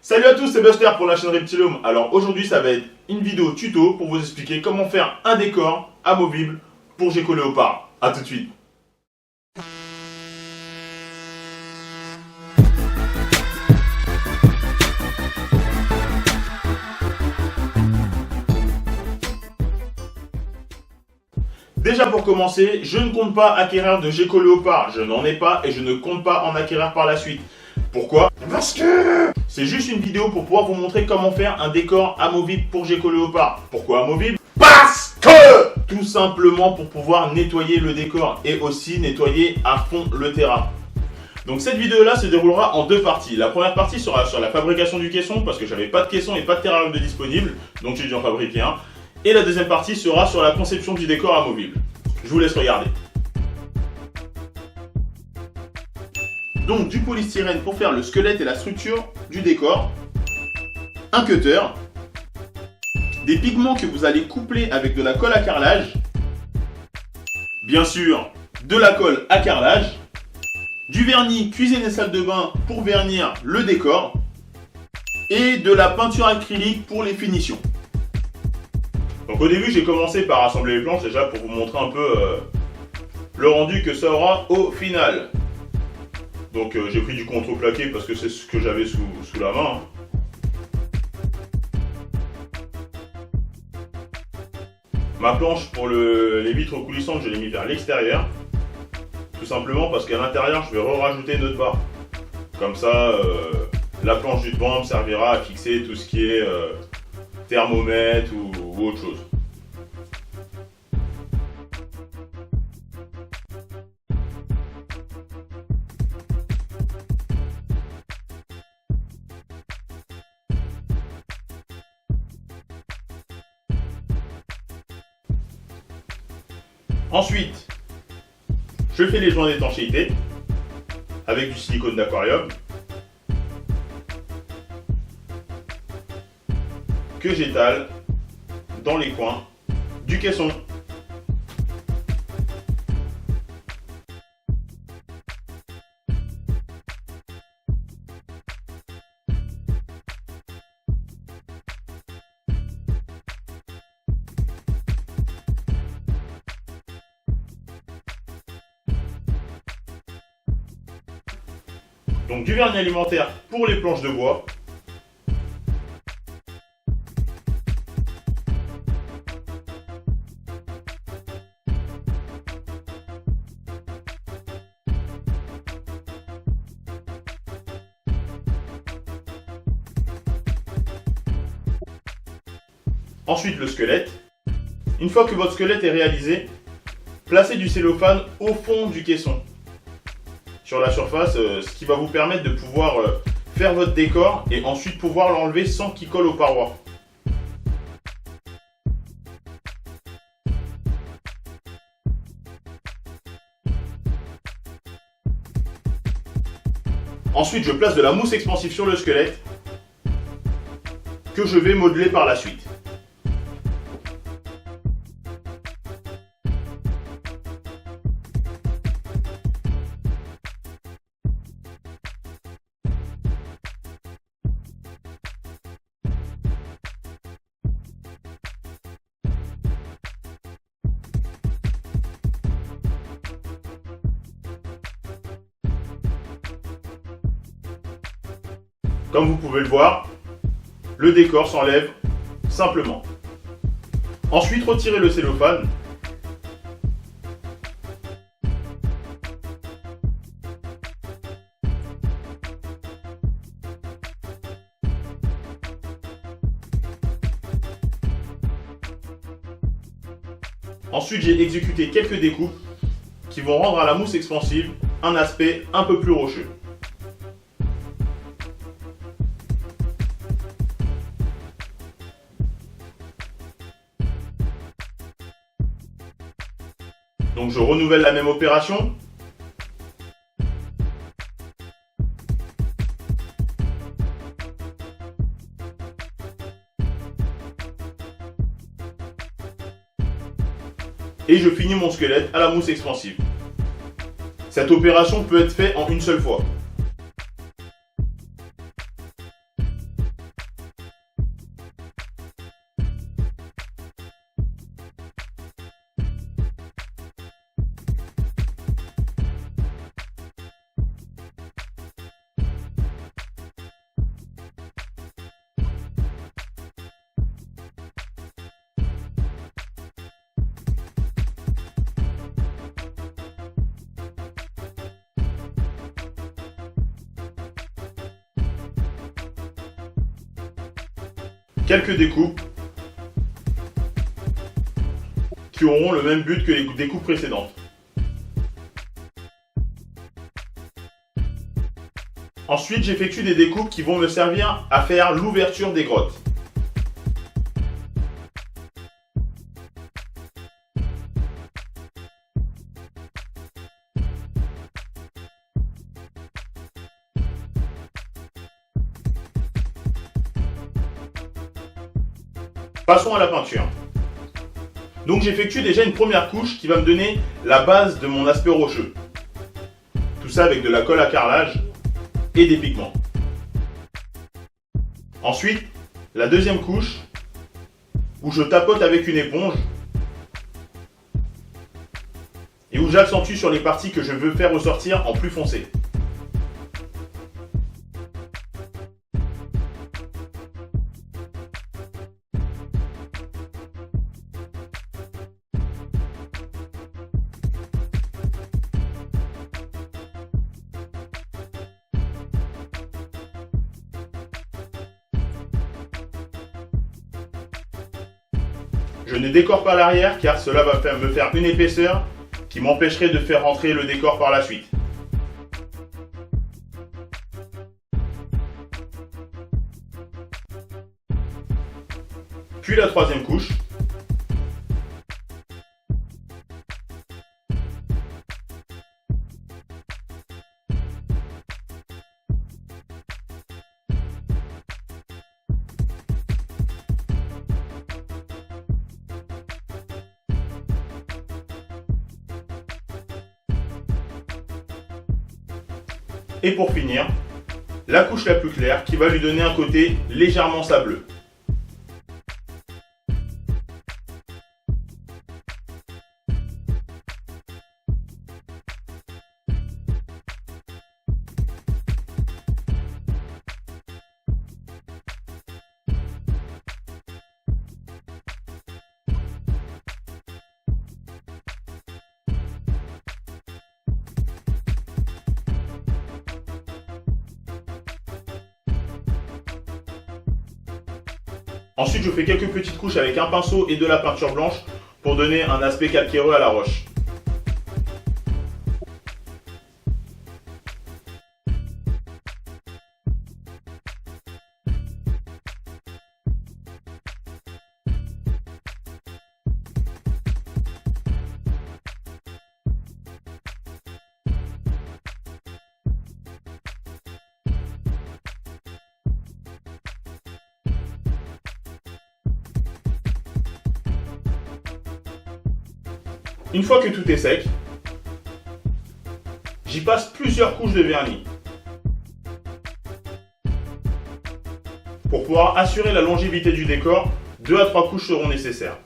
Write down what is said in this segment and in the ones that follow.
Salut à tous, c'est Buster pour la chaîne Reptilium. Alors aujourd'hui ça va être une vidéo tuto pour vous expliquer comment faire un décor amovible pour Gecko Léopard. A tout de suite. Déjà pour commencer, je ne compte pas acquérir de Gecko Léopard, je n'en ai pas et je ne compte pas en acquérir par la suite. Pourquoi? Parce que c'est juste une vidéo pour pouvoir vous montrer comment faire un décor amovible pour Gecko Léopard. Pourquoi amovible? Parce que tout simplement pour pouvoir nettoyer le décor et aussi nettoyer à fond le terrain. Donc cette vidéo là se déroulera en deux parties. La première partie sera sur la fabrication du caisson parce que j'avais pas de caisson et pas de terrarium de disponible, donc j'ai dû en fabriquer un. Et la deuxième partie sera sur la conception du décor amovible. Je vous laisse regarder. Donc du polystyrène pour faire le squelette et la structure du décor, un cutter, des pigments que vous allez coupler avec de la colle à carrelage, bien sûr de la colle à carrelage, du vernis cuisine et salle de bain pour vernir le décor et de la peinture acrylique pour les finitions. Donc au début j'ai commencé par assembler les planches déjà pour vous montrer un peu le rendu que ça aura au final. Donc j'ai pris du contreplaqué parce que c'est ce que j'avais sous la main. Ma planche pour les vitres coulissantes, je l'ai mis vers l'extérieur. Tout simplement parce qu'à l'intérieur, je vais rajouter une autre barre. Comme ça, la planche du devant me servira à fixer tout ce qui est thermomètre ou autre chose. Ensuite, je fais les joints d'étanchéité avec du silicone d'aquarium que j'étale dans les coins du caisson. Donc du vernis alimentaire pour les planches de bois. Ensuite le squelette. Une fois que votre squelette est réalisé, placez du cellophane au fond du caisson. Sur la surface, ce qui va vous permettre de pouvoir faire votre décor et ensuite pouvoir l'enlever sans qu'il colle aux parois. Ensuite, je place de la mousse expansive sur le squelette que je vais modeler par la suite. Comme vous pouvez le voir, le décor s'enlève simplement. Ensuite, retirez le cellophane. Ensuite, j'ai exécuté quelques découpes qui vont rendre à la mousse expansive un aspect un peu plus rocheux. Donc je renouvelle la même opération. Et je finis mon squelette à la mousse expansive. Cette opération peut être faite en une seule fois. quelques découpes qui auront le même but que les découpes précédentes. Ensuite, j'effectue des découpes qui vont me servir à faire l'ouverture des grottes. Passons à la peinture. Donc j'effectue déjà une première couche qui va me donner la base de mon aspect rocheux. Tout ça avec de la colle à carrelage et des pigments. Ensuite, la deuxième couche où je tapote avec une éponge et où j'accentue sur les parties que je veux faire ressortir en plus foncé. Je ne décore pas l'arrière car cela va me faire une épaisseur qui m'empêcherait de faire rentrer le décor par la suite. Puis la troisième couche. Et pour finir, la couche la plus claire qui va lui donner un côté légèrement sableux. Ensuite, je fais quelques petites couches avec un pinceau et de la peinture blanche pour donner un aspect calcaireux à la roche. Une fois que tout est sec, j'y passe plusieurs couches de vernis pour pouvoir assurer la longévité du décor. 2 à 3 couches seront nécessaires.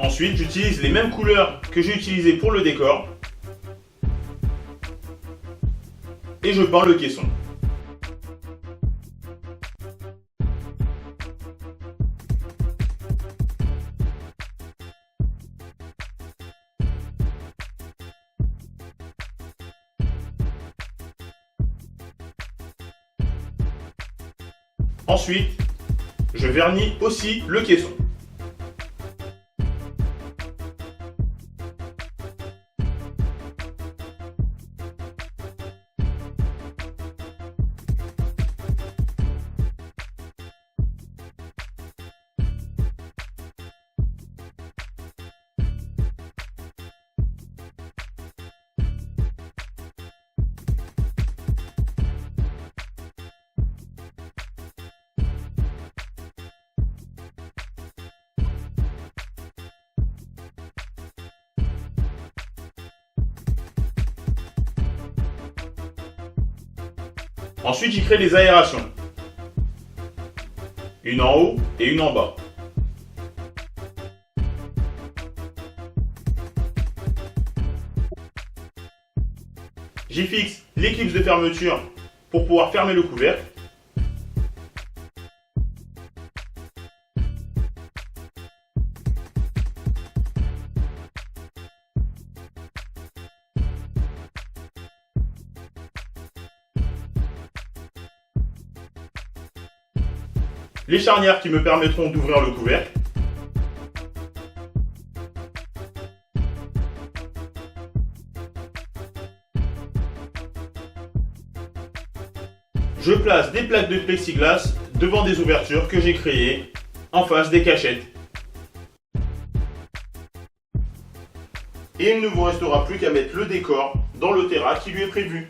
Ensuite, j'utilise les mêmes couleurs que j'ai utilisées pour le décor et je peins le caisson. Ensuite, je vernis aussi le caisson. Ensuite, j'y crée des aérations. Une en haut et une en bas. J'y fixe les clips de fermeture pour pouvoir fermer le couvercle. Les charnières qui me permettront d'ouvrir le couvercle. Je place des plaques de plexiglas devant des ouvertures que j'ai créées en face des cachettes. Et il ne vous restera plus qu'à mettre le décor dans le terrain qui lui est prévu.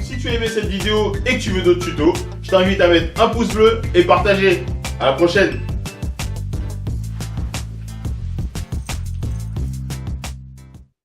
Si tu as aimé cette vidéo et que tu veux d'autres tutos, je t'invite à mettre un pouce bleu et partager. À la prochaine!